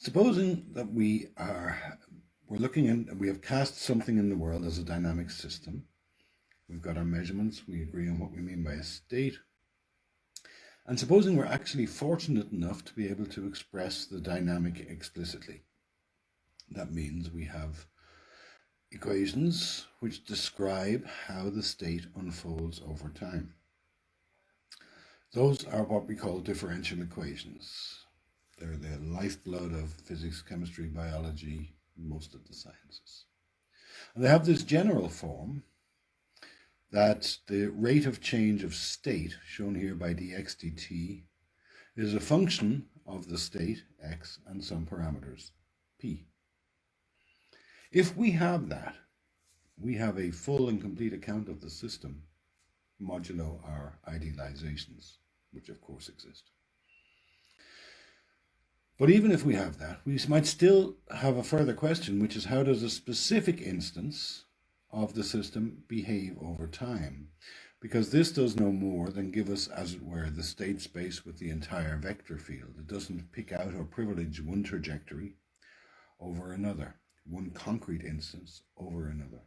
Supposing that we're looking in, we have cast something in the world as a dynamic system. We've got our measurements, we agree on what we mean by a state. And supposing we're actually fortunate enough to be able to express the dynamic explicitly. That means we have equations which describe how the state unfolds over time. Those are what we call differential equations. They're the lifeblood of physics, chemistry, biology, most of the sciences. And they have this general form that the rate of change of state, shown here by dx dt, is a function of the state x and some parameters p. If we have that, we have a full and complete account of the system, modulo our idealizations, which of course exist. But even if we have that, we might still have a further question, which is how does a specific instance of the system behave over time? Because this does no more than give us, as it were, the state space with the entire vector field. It doesn't pick out or privilege one trajectory over another, one concrete instance over another.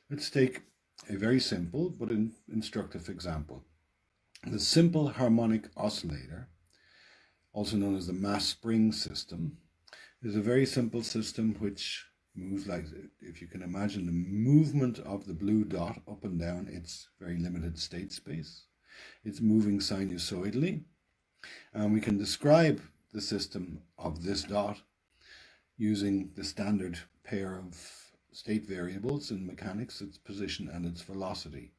Let's take a very simple but instructive example. The simple harmonic oscillator, also known as the mass spring system, is a very simple system which moves like, if you can imagine the movement of the blue dot up and down its very limited state space. It's moving sinusoidally, and we can describe the system of this dot using the standard pair of state variables in mechanics, its position and its velocity.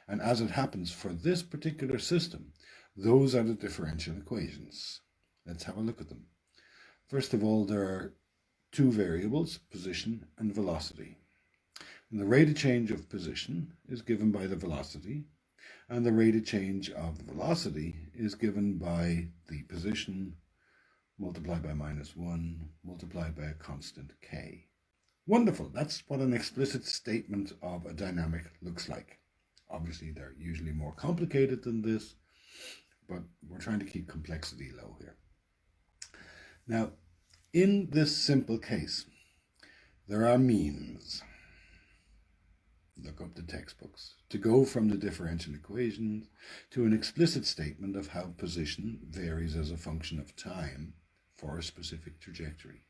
And as it happens for this particular system, those are the differential equations. Let's have a look at them. First of all, there are two variables, position and velocity. And the rate of change of position is given by the velocity, and the rate of change of the velocity is given by the position multiplied by -1 multiplied by a constant k. Wonderful, that's what an explicit statement of a dynamic looks like. Obviously, they're usually more complicated than this, but we're trying to keep complexity low here. Now, in this simple case, there are means, look up the textbooks, to go from the differential equations to an explicit statement of how position varies as a function of time for a specific trajectory.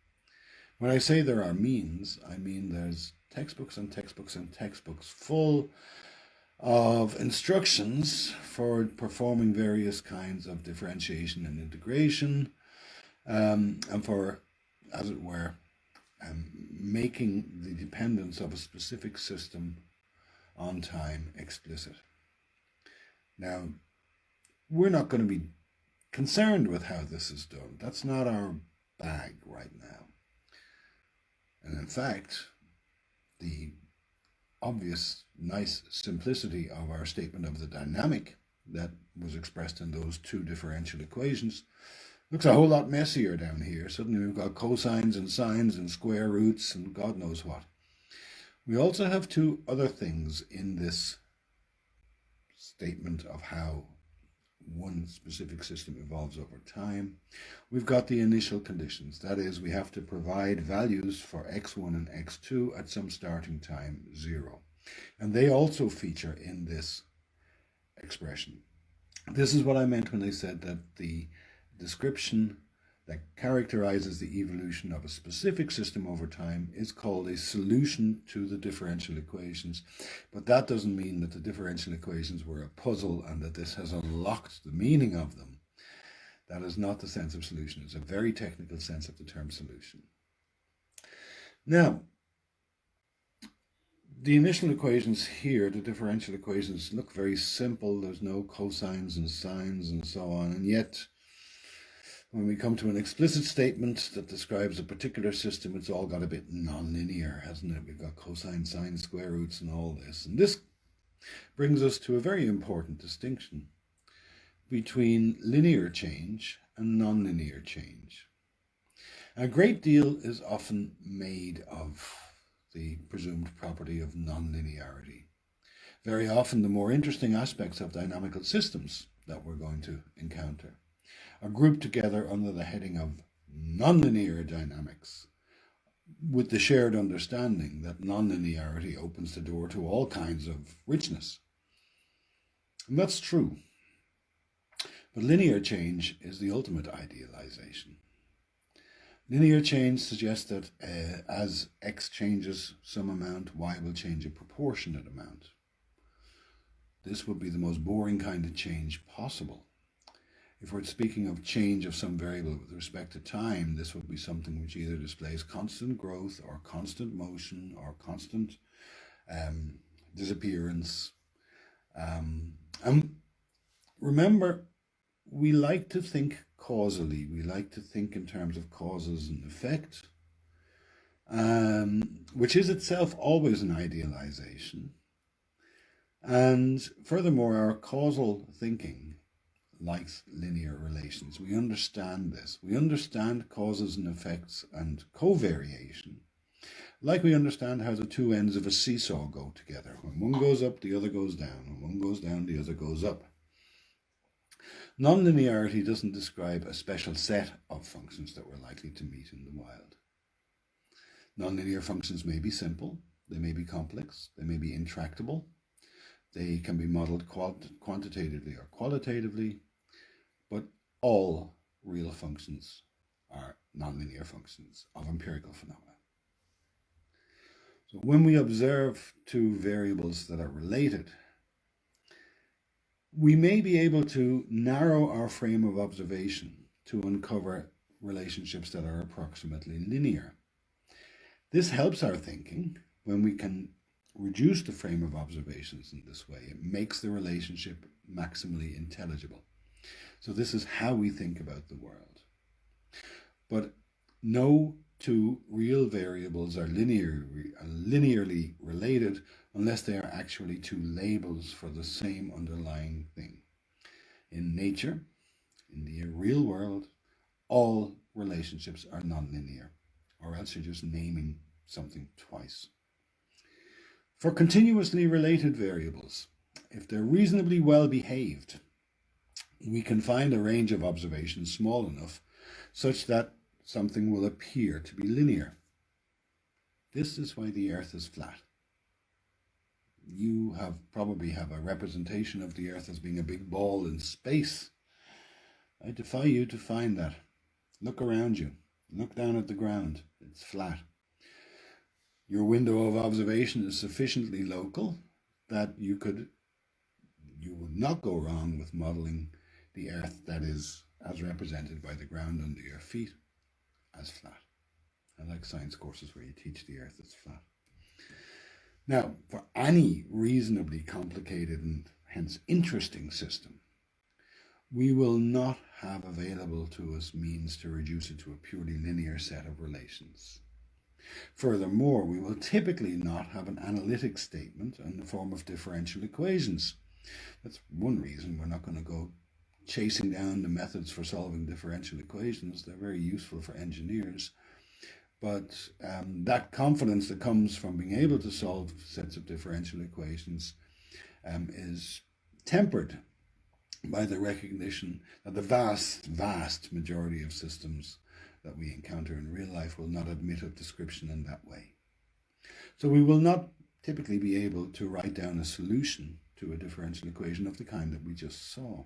When I say there are means, I mean there's textbooks and textbooks and textbooks full of instructions for performing various kinds of differentiation and integration, and for, as it were, making the dependence of a specific system on time explicit. Now, we're not going to be concerned with how this is done. That's not our bag right now. And in fact, the obvious, nice simplicity of our statement of the dynamic that was expressed in those two differential equations looks a whole lot messier down here. Suddenly we've got cosines and sines and square roots and God knows what. We also have two other things in this statement of how one specific system evolves over time. We've got the initial conditions. That is, we have to provide values for x1 and x2 at some starting time 0. And they also feature in this expression. This is what I meant when I said that the description that characterizes the evolution of a specific system over time is called a solution to the differential equations. But that doesn't mean that the differential equations were a puzzle and that this has unlocked the meaning of them. That is not the sense of solution. It's a very technical sense of the term solution. Now, the initial equations here, the differential equations, look very simple. There's no cosines and sines and so on, and yet when we come to an explicit statement that describes a particular system, it's all got a bit non-linear, hasn't it? We've got cosine, sine, square roots and all this. And this brings us to a very important distinction between linear change and non-linear change. A great deal is often made of the presumed property of non-linearity. Very often the more interesting aspects of dynamical systems that we're going to encounter are grouped together under the heading of nonlinear dynamics, with the shared understanding that nonlinearity opens the door to all kinds of richness. And that's true. But linear change is the ultimate idealization. Linear change suggests that as x changes some amount, y will change a proportionate amount. This would be the most boring kind of change possible. If we're speaking of change of some variable with respect to time, this would be something which either displays constant growth or constant motion or constant disappearance. And remember, we like to think causally. We like to think in terms of causes and effect, which is itself always an idealization. And furthermore, our causal thinking likes linear relations. We understand this. We understand causes and effects and covariation, like we understand how the two ends of a seesaw go together. When one goes up, the other goes down. When one goes down, the other goes up. Nonlinearity doesn't describe a special set of functions that we're likely to meet in the wild. Nonlinear functions may be simple, they may be complex, they may be intractable, they can be modeled quantitatively or qualitatively, but all real functions are nonlinear functions of empirical phenomena. So when we observe two variables that are related, we may be able to narrow our frame of observation to uncover relationships that are approximately linear. This helps our thinking when we can reduce the frame of observations in this way. It makes the relationship maximally intelligible. So this is how we think about the world. But no two real variables are linearly related unless they are actually two labels for the same underlying thing. In nature, in the real world, all relationships are nonlinear, or else you're just naming something twice. For continuously related variables, if they're reasonably well behaved, we can find a range of observations small enough such that something will appear to be linear. This is why the Earth is flat. You probably have a representation of the Earth as being a big ball in space. I defy you to find that. Look around you. Look down at the ground. It's flat. Your window of observation is sufficiently local that you would not go wrong with modeling the Earth that is as represented by the ground under your feet as flat. I like science courses where you teach the Earth is flat. Now, for any reasonably complicated and hence interesting system, we will not have available to us means to reduce it to a purely linear set of relations. Furthermore, we will typically not have an analytic statement in the form of differential equations. That's one reason we're not going to go chasing down the methods for solving differential equations. They're very useful for engineers. But that confidence that comes from being able to solve sets of differential equations is tempered by the recognition that the vast majority of systems that we encounter in real life will not admit of description in that way. So we will not typically be able to write down a solution to a differential equation of the kind that we just saw.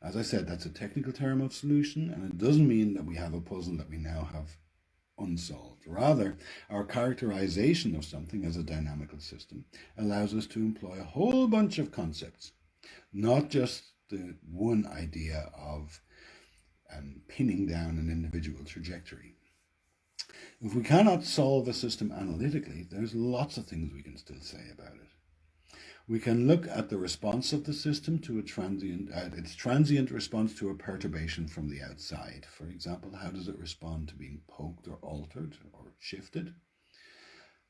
As I said, that's a technical term of solution, and it doesn't mean that we have a puzzle that we now have unsolved. Rather, our characterization of something as a dynamical system allows us to employ a whole bunch of concepts, not just the one idea of pinning down an individual trajectory. If we cannot solve a system analytically, there's lots of things we can still say about it. We can look at the response of the system to its transient response to a perturbation from the outside. For example, how does it respond to being poked or altered or shifted?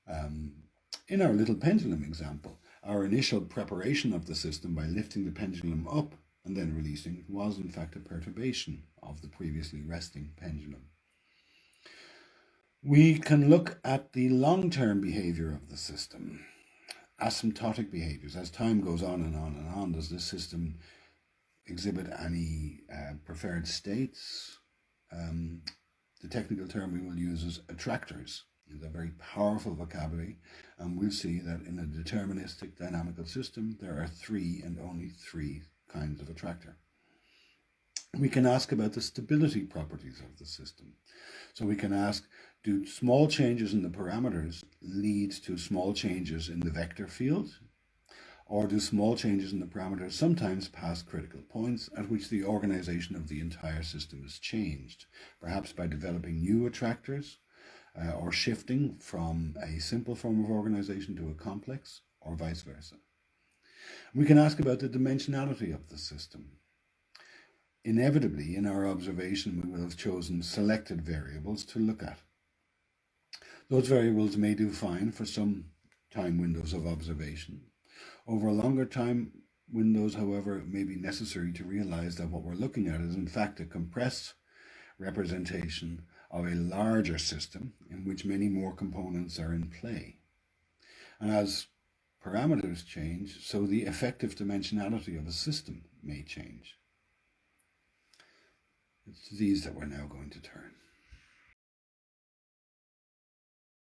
In our little pendulum example, our initial preparation of the system by lifting the pendulum up and then releasing it was in fact a perturbation of the previously resting pendulum. We can look at the long-term behavior of the system. Asymptotic behaviors. As time goes on and on and on, does this system exhibit any preferred states? The technical term we will use is attractors. It's a very powerful vocabulary, and we'll see that in a deterministic dynamical system there are three and only three kinds of attractor. We can ask about the stability properties of the system. So we can ask, do small changes in the parameters lead to small changes in the vector field? Or do small changes in the parameters sometimes pass critical points at which the organization of the entire system is changed, perhaps by developing new attractors, or shifting from a simple form of organization to a complex, or vice versa. We can ask about the dimensionality of the system. Inevitably, in our observation, we will have chosen selected variables to look at. Those variables may do fine for some time windows of observation. Over longer time windows, however, it may be necessary to realize that what we're looking at is in fact a compressed representation of a larger system in which many more components are in play. And as parameters change, so the effective dimensionality of a system may change. It's to these that we're now going to turn.